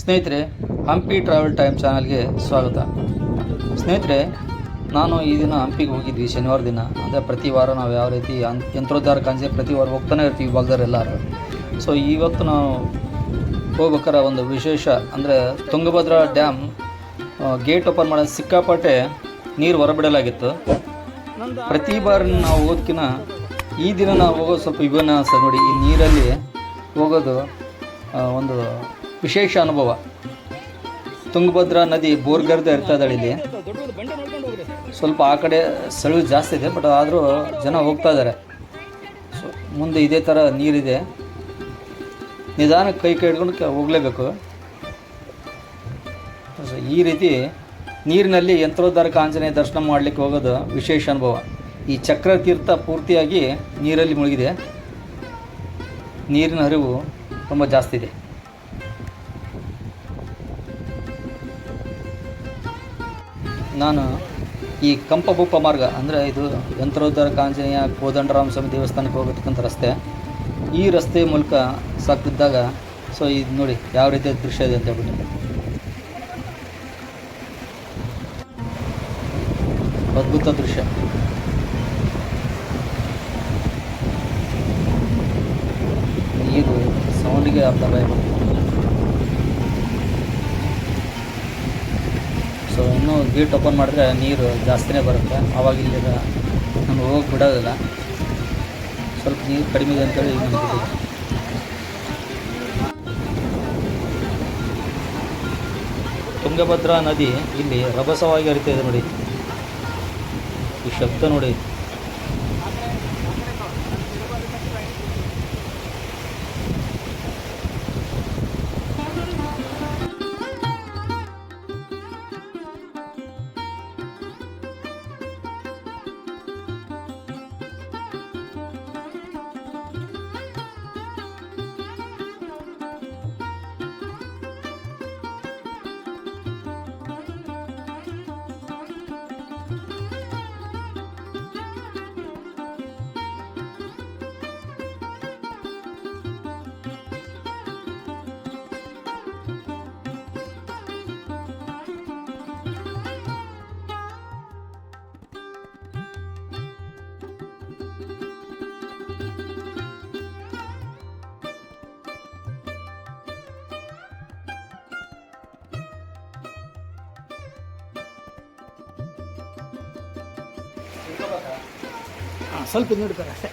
ಸ್ನೇಹಿತರೆ, Hampi travel time ಚಾನಲ್ಗೆ ಸ್ವಾಗತ. ಸ್ನೇಹಿತರೆ, ನಾನು ಈ ದಿನ ಹಂಪಿಗೆ ಹೋಗಿದ್ವಿ ಶನಿವಾರ ದಿನ. ಅಂದರೆ ಪ್ರತಿ ವಾರ ನಾವು ಯಾವ ರೀತಿ ಯಂತ್ರೋದ್ಧಾರ ಕಾಂಜೆ ಪ್ರತಿ ವಾರ ಹೋಗ್ತಾನೆ ಇರ್ತೀವಿ ಭಾಗದವರೆಲ್ಲರೂ. ಸೊ ಇವತ್ತು ನಾವು ಹೋಗ್ಬೇಕಾದ್ರೆ ಒಂದು ವಿಶೇಷ ಅಂದರೆ ತುಂಗಭದ್ರಾ ಡ್ಯಾಮ್ ಗೇಟ್ ಓಪನ್ ಮಾಡೋದು ಸಿಕ್ಕಾಪಟ್ಟೆ ನೀರು ಹೊರಬಿಡಲಾಗಿತ್ತು. ಪ್ರತಿ ಬಾರಿ ನಾವು ಹೋಗೋದಕ್ಕಿಂತ ಈ ದಿನ ನಾವು ಹೋಗೋದು ಸ್ವಲ್ಪ ವಿಭಿನ್ನ ಅನ್ಸುತ್ತೆ. ನೋಡಿ, ಈ ನೀರಲ್ಲಿ ಹೋಗೋದು ಒಂದು ವಿಶೇಷ ಅನುಭವ. ತುಂಗಭದ್ರಾ ನದಿ ಬೋರ್ಗರ್ದ ಇರ್ತಾ ಇದ್ದಾಳೆ ಇಲ್ಲಿ. ಸ್ವಲ್ಪ ಆ ಕಡೆ ಸೆಳವು ಜಾಸ್ತಿ ಇದೆ, ಬಟ್ ಆದರೂ ಜನ ಹೋಗ್ತಾ ಇದ್ದಾರೆ. ಸೊ ಮುಂದೆ ಇದೇ ಥರ ನೀರಿದೆ, ನಿಧಾನಕ್ಕೆ ಕೈ ಹಿಡ್ಕೊಂಡು ಹೋಗಲೇಬೇಕು. ಈ ರೀತಿ ನೀರಿನಲ್ಲಿ ಯಂತ್ರೋದ್ಧಾರಕ ಆಂಜನೇಯ ದರ್ಶನ ಮಾಡಲಿಕ್ಕೆ ಹೋಗೋದು ವಿಶೇಷ ಅನುಭವ. ಈ ಚಕ್ರ ತೀರ್ಥ ಪೂರ್ತಿಯಾಗಿ ನೀರಲ್ಲಿ ಮುಳುಗಿದೆ. ನೀರಿನ ಹರಿವು ತುಂಬ ಜಾಸ್ತಿ ಇದೆ. ನಾನು ಈ ಕಂಪಬುಪ್ಪ ಮಾರ್ಗ ಅಂದರೆ ಇದು ಯಂತ್ರೋದ್ಧಾರಕ ಆಂಜನೇಯ ಕೋದಂಡರಾಮ ಸ್ವಾಮಿ ದೇವಸ್ಥಾನಕ್ಕೆ ಹೋಗತಕ್ಕಂಥ ರಸ್ತೆ. ಈ ರಸ್ತೆ ಮೂಲಕ ಸಾಕ್ತಿದ್ದಾಗ ಸೊ ಇದು ನೋಡಿ ಯಾವ ರೀತಿಯ ದೃಶ್ಯ ಇದೆ ಅಂತ ಹೇಳ್ಬಿಟ್ಟು. ಅದ್ಭುತ ದೃಶ್ಯ. ನೀರು ಸೌಂಡಿಗೆ ಅರ್ಧ ಭಯ ಬರ್ತದೆ. ಸೊ ಇನ್ನೂ ಗೇಟ್ ಓಪನ್ ಮಾಡಿದ್ರೆ ನೀರು ಜಾಸ್ತಿನೇ ಬರುತ್ತೆ. ಆವಾಗ ಇಲ್ಲಿ ನಮ್ಗೆ ಹೋಗಿ ಬಿಡೋದಿಲ್ಲ. ಸ್ವಲ್ಪ ನೀರು ಕಡಿಮೆ ಇದೆ ಅಂತೇಳಿ ನಮಗೆ ತುಂಗಭದ್ರಾ ನದಿ ಇಲ್ಲಿ ರಭಸವಾಗಿ ಹರಿತಾ ಇದೆ ನೋಡಿ. ಈ ಶಬ್ದ ನೋಡಿ. ಸ್ವಲ್ಪ ನೋಡ್ತಾರೆ ಅಷ್ಟೇ.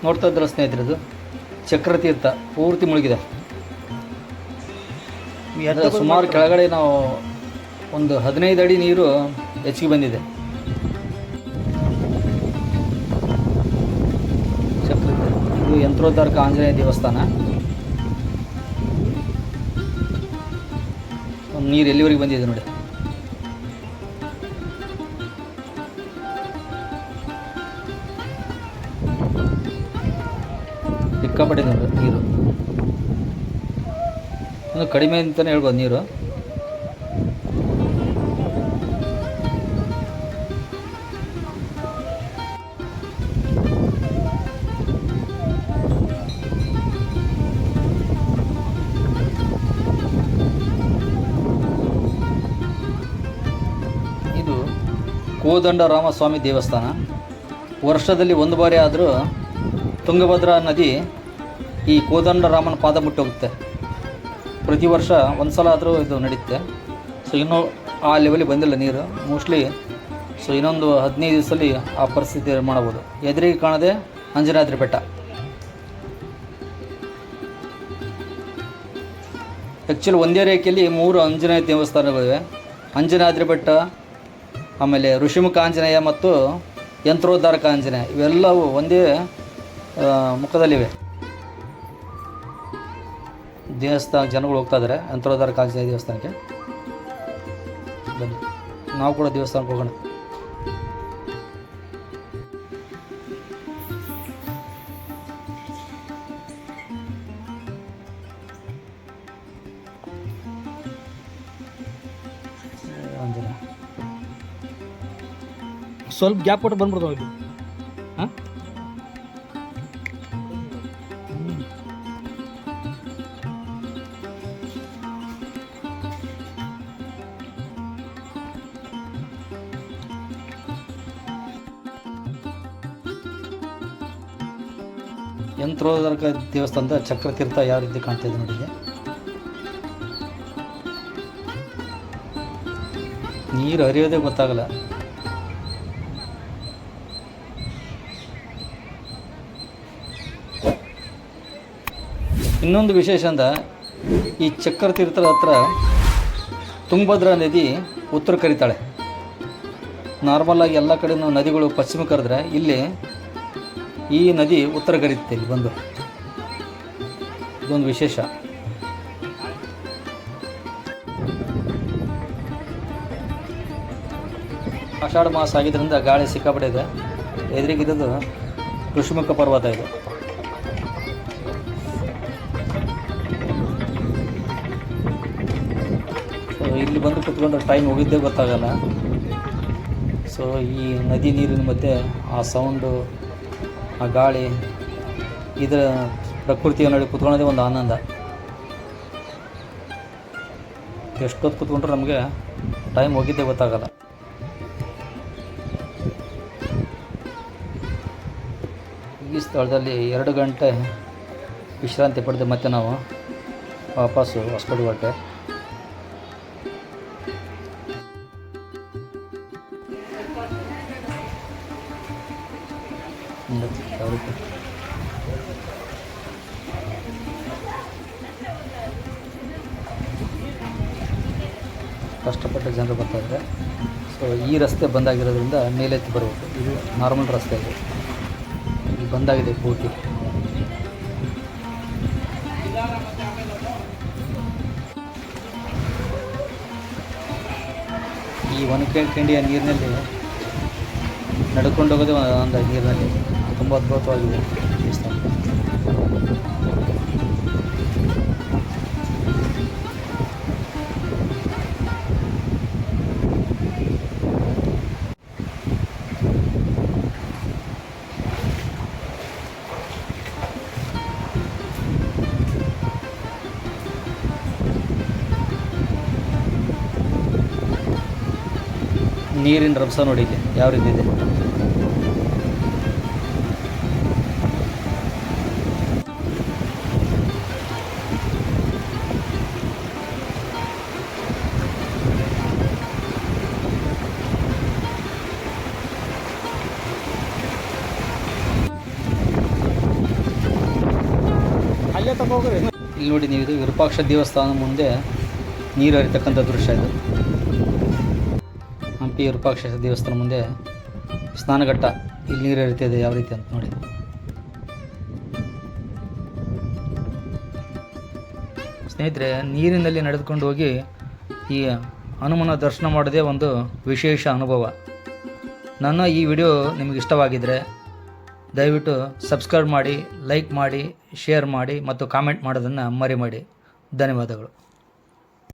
ನೋಡ್ತಾ ಇದ್ರ ಸ್ನೇಹಿತರದು ಚಕ್ರತೀರ್ಥ ಪೂರ್ತಿ ಮುಳುಗಿದೆ. ಸುಮಾರು ಕೆಳಗಡೆ ನಾವು ಒಂದು 15 ಅಡಿ ನೀರು ಹೆಚ್ಚಿಗೆ ಬಂದಿದೆ. ಇದು ಯಂತ್ರೋದ್ಧಾರಕ ಆಂಜನೇಯ ದೇವಸ್ಥಾನ. ನೀರು ಎಲ್ಲಿವರೆಗೆ ಬಂದಿದೆ ನೋಡಿ. ಸಿಕ್ಕಾಪಟ್ಟೆ ನೋಡಿ ನೀರು. ಒಂದು ಕಡಿಮೆ ಅಂತಲೇ ಹೇಳ್ಬೋದು ನೀರು. ಇದು ಕೋದಂಡರಾಮ ಸ್ವಾಮಿ ದೇವಸ್ಥಾನ. ವರ್ಷದಲ್ಲಿ ಒಂದು ಬಾರಿ ಆದರೂ ತುಂಗಭದ್ರಾ ನದಿ ಈ ಕೋದಂಡರಾಮನ ಪಾದ ಮುಟ್ಟಿ ಹೋಗುತ್ತೆ. ಪ್ರತಿ ವರ್ಷ ಒಂದು ಸಲ ಆದರೂ ಇದು ನಡೀತೆ. ಸೊ ಇನ್ನೂ ಆ ಲೆವೆಲಿಗೆ ಬಂದಿಲ್ಲ ನೀರು ಮೋಸ್ಟ್ಲಿ. ಸೊ ಇನ್ನೊಂದು 15 ದಿವಸದಲ್ಲಿ ಆ ಪರಿಸ್ಥಿತಿ ಮಾಡಬಹುದು. ಎದುರಿಗೆ ಕಾಣದೆ ಅಂಜನಾದ್ರಿ ಬೆಟ್ಟ. ಆ್ಯಕ್ಚುಲಿ ಒಂದೇ ರೇಖೆಯಲ್ಲಿ 3 ಆಂಜನೇಯ ದೇವಸ್ಥಾನಗಳಿವೆ. ಅಂಜನಾದ್ರಿ ಬೆಟ್ಟ, ಆಮೇಲೆ ಋಷಿಮುಖ ಆಂಜನೇಯ ಮತ್ತು ಯಂತ್ರೋದ್ಧಾರಕ ಆಂಜನೇಯ, ಇವೆಲ್ಲವೂ ಒಂದೇ ಮುಖದಲ್ಲಿವೆ. ದೇವಸ್ಥಾನ ಜನಗಳು ಹೋಗ್ತಾ ಇದ್ದಾರೆ ಯಂತ್ರೋದ್ಧಾರಕ ಆಂಜನೇಯ ದೇವಸ್ಥಾನಕ್ಕೆ. ಬನ್ನಿ ನಾವು ಕೂಡ ದೇವಸ್ಥಾನಕ್ಕೆ ಹೋಗೋಣ. ಸ್ವಲ್ಪ ಗ್ಯಾಪ್ ಕೊಟ್ಟು ಬಂದ್ಬಿಡ್ತಾವೆ ಇಲ್ಲಿ. ಹಾಂ ಯಂತ್ರೋದರ್ಕ ದೇವಸ್ಥಾನದ ಚಕ್ರತೀರ್ಥ ಯಾವ ರೀತಿ ಕಾಣ್ತಿದೆ ನೋಡಿ. ನೀರು ಹರಿಯೋದೇ ಗೊತ್ತಾಗಲ್ಲ. ಇನ್ನೊಂದು ವಿಶೇಷ ಅಂದ, ಈ ಚಕ್ರತೀರ್ಥದ ಹತ್ರ ತುಂಗಭದ್ರಾ ನದಿ ಉತ್ತರ ಕರಿತಾಳೆ. ನಾರ್ಮಲಾಗಿ ಎಲ್ಲ ಕಡೆಯೂ ನದಿಗಳು ಪಶ್ಚಿಮ ಕರೆದ್ರೆ ಇಲ್ಲಿ ಈ ನದಿ ಉತ್ತರ ಕರೀತೆ. ಇಲ್ಲಿ ಬಂದು ಇದೊಂದು ವಿಶೇಷ. ಆಷಾಢ ಮಾಸ ಆಗಿದ್ದರಿಂದ ಗಾಳಿ ಸಿಕ್ಕಾಪಟ್ಟೆ ಇದೆ. ಎದುರಿಗಿದ್ದು ಋಷಿಮುಖ ಪರ್ವತ ಇದು. ಸೊ ಇಲ್ಲಿ ಬಂದು ಕುತ್ಕೊಂಡ್ರೆ ಟೈಮ್ ಹೋಗಿದ್ದೇ ಗೊತ್ತಾಗಲ್ಲ. ಸೊ ಈ ನದಿ ನೀರಿನ ಮಧ್ಯೆ ಆ ಸೌಂಡು, ಆ ಗಾಳಿ, ಇದರ ಪ್ರಕೃತಿಯ ನೋಡಿ ಕುತ್ಕೊಳ್ಳೋದೇ ಒಂದು ಆನಂದ. ಎಷ್ಟೊತ್ತು ಕುತ್ಕೊಂಡ್ರೆ ನಮಗೆ ಟೈಮ್ ಹೋಗಿದ್ದೇ ಗೊತ್ತಾಗಲ್ಲ. ಈ ಸ್ಥಳದಲ್ಲಿ 2 ಗಂಟೆ ವಿಶ್ರಾಂತಿ ಪಡೆದು ಮತ್ತೆ ನಾವು ವಾಪಸ್ಸು ಹೊಸಪೇಟೆ ಹೊರಟೆ. ಕಷ್ಟಪಟ್ಟ ಜನರು ಬರ್ತಾಯಿದ್ದಾರೆ. ಸೊ ಈ ರಸ್ತೆ ಬಂದಾಗಿರೋದ್ರಿಂದ ಮೇಲೆತ್ತಿ ಬರಬೇಕು. ಇದು ನಾರ್ಮಲ್ ರಸ್ತೆ ಇದೆ, ಇಲ್ಲಿ ಬಂದಾಗಿದೆ ಪೂರ್ತಿ. ಈ ಒನಕೆರೆಯ ನೀರಿನಲ್ಲಿ ನಡ್ಕೊಂಡು ಹೋಗೋದೇ ಒಂದು ನೀರಿನಲ್ಲಿ ತುಂಬ ಅದ್ಭುತವಾಗಿದೆ ಈ ಸ್ಥಳ. ನೀರಿನ ರಭಸ ನೋಡಿ ಇಲ್ಲಿ ಯಾವ ರೀತಿ ಇದೆ. ಅಲ್ಲೇ ತಗೋಗ್ರಿ. ಇಲ್ಲಿ ನೋಡಿ ನೀವು, ಇದು ವಿರೂಪಾಕ್ಷ ದೇವಸ್ಥಾನ ಮುಂದೆ ನೀರು ಹರಿತಕ್ಕಂಥ ದೃಶ್ಯ ಇದು. ಹಂಪಿ ವಿರೂಪಾಕ್ಷ ದೇವಸ್ಥಾನ ಮುಂದೆ ಸ್ನಾನಘಟ್ಟ, ಇಲ್ಲಿ ನೀರು ಹರಿತಿದೆ ಯಾವ ರೀತಿ ಅಂತ ನೋಡಿ. ಸ್ನೇಹಿತರೆ, ನೀರಿನಲ್ಲಿ ನಡೆದುಕೊಂಡು ಹೋಗಿ ಈ ಹನುಮನ ದರ್ಶನ ಮಾಡೋದೇ ಒಂದು ವಿಶೇಷ ಅನುಭವ. ನನ್ನ ಈ ವಿಡಿಯೋ ನಿಮಗೆ ಇಷ್ಟವಾಗಿದ್ದರೆ ದಯವಿಟ್ಟು ಸಬ್ಸ್ಕ್ರೈಬ್ ಮಾಡಿ, ಲೈಕ್ ಮಾಡಿ, ಶೇರ್ ಮಾಡಿ ಮತ್ತು ಕಾಮೆಂಟ್ ಮಾಡೋದನ್ನು ಮರಿಬೇಡಿ. ಧನ್ಯವಾದಗಳು.